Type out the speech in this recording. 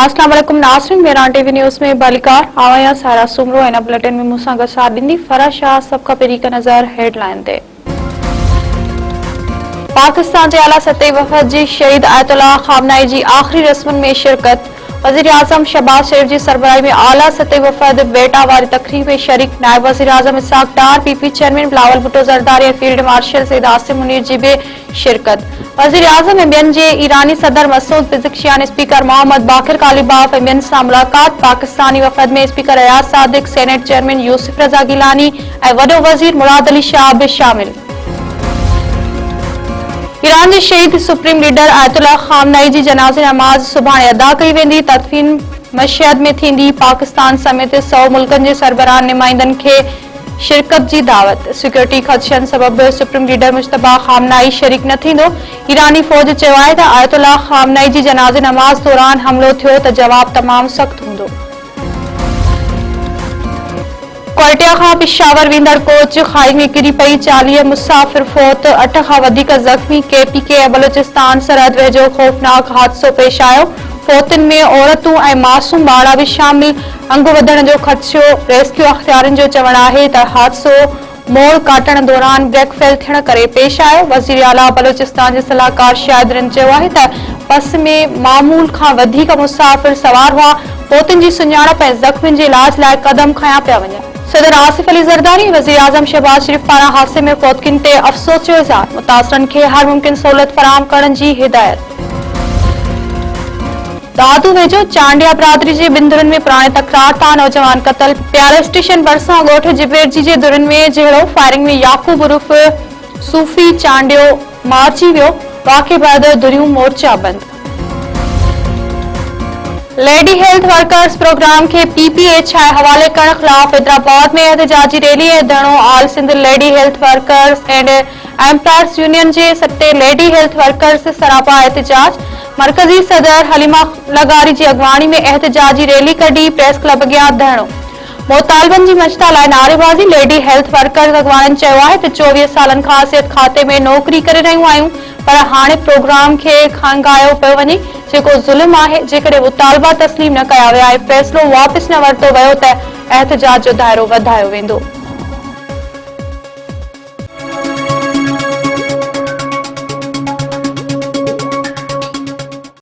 अस्सलाम वालेकुम नाज़रीन, मेरा टीवी न्यूज़ में बालिकार आवाया सारा सुमरो इन बुलेटिन में मूसा गसार दी फरा शाह सबका पेरी का नजर हेडलाइन दे। पाकिस्तान के आला सतह वफद जी शहीद आयतुल्लाह खामनाई जी आखिरी रस्मन में शिरकत। वज़ीर आज़म शहबाज शरीफ की सरबराही में आला सतह वफद बेटा वारी तकरीब में शरीक। नायब वज़ीर आज़म Ishaq Dar, PP chairman Bilawal Bhutto Zardari, field marshal Syed Asim Munir ji भी शिरकत। वज़ीर आज़म एमएन जे ईरानी सदर Masoud Pezeshkian, speaker Mohammad Baqer Qalibaf एमएन से मुलाकात। पाकिस्तानी वफद में speaker Ayaz Sadiq, senate chairman Yousuf Raza Gilani और वडो वज़ीर मुराद अली शाह भी शामिल। ईरान के शहीद सुप्रीम लीडर आयतुल्लाह खामनाई जी जनाज़े नमाज सुभाणे अदा कई वेंदी। तदफीन मशहद में थींदी। पाकिस्तान समेत 100 मुल्कन के सरबराह नुमाइंदन के शिरकत की दावत। सिक्योरिटी खदशन सबब सुप्रीम लीडर मुश्तबा खामनाई शरीक न थींदो। ईरानी फौज चयो आहे त आयतुल्लाह खामनाई जी जनाज़े नमाज दौरान हमलो थियो त जवाब तमाम सख्त हूंदो। क्वालिटिया खां पिशावर वेंदड़ कोच खाई में किरी पई, 40 मुसाफ़िर फौत, 8 खां वधीक ज़ख्मी। केपीके ऐं बलूचिस्तान सरहद वेझो खौफ़नाक हादसो पेश आयो। फौतन में औरतूं ऐं मासूम ॿार भी शामिल। अंग वधण जो ख़दशो। रेस्क्यू अख़्तियारनि जो चवण आहे त हादसो मोड़ काटण दौरान ब्रेक फेल थियण करे पेश आयो। वज़ीर आला बलूचिस्तान के सलाहकार शाहिदरनि चयो आहे त बस में मामूल खां वधीक मुसाफ़िर सवार हुआ। फौतन की सुञाणप ऐं ज़ख्मियुनि जे इलाज लाइ कदम खयां पिया वञनि। सदर आसिफ अली ज़रदारी वज़ीर आज़म शहबाज शरीफ पारां हादसे में फौतकिन ते अफ़सोस जो इज़हार। मुतासिरन खे हर मुमकिन सहूलियत फराहम करण की हिदायत। दादू वेझो चांडिया बिरादरी के बिंदुरन में पुराने तकरार तां नौजवान कतल। प्यारे स्टेशन भरसा गोठ जिबेरजी के दुरन में जहिड़ो फायरिंग में याकूब उर्फ सूफी चांडियो मारिजी वियो। वाक़े बैद दुरियूं मोर्चा बंद। लेडी हेल्थ वर्कर्स प्रोग्राम के पीपीएच हवाले करण खिलाफ हैदराबाद में एहतजाजी रैली ऐं धरणो। All Sindh lady health workers and employers union के सटे लेडी हेल्थ वर्कर्स सरापा एहतजाज। मरकजी सदर हलीमा लगारी की अगवानी में एहतजाजी रैली कढी। प्रेस क्लब अॻियां धरणो। मुतालबन की मजता लाइ नारेबाज़ी। लेडी हेल्थ वर्कर्स अगवाननि चयो आहे त 24 सालन खां सिहत खाते में नौकरी करे रहियूं आहियूं, पर हाणे प्रोग्राम के खंगायो पियो वञे, जेको ज़ुल्म आहे। जेकॾहिं मुतालबा तस्लीम न कया विया ऐं फ़ैसिलो वापसि न वरितो वियो त एहतजाज जो दायरो वधायो वेंदो।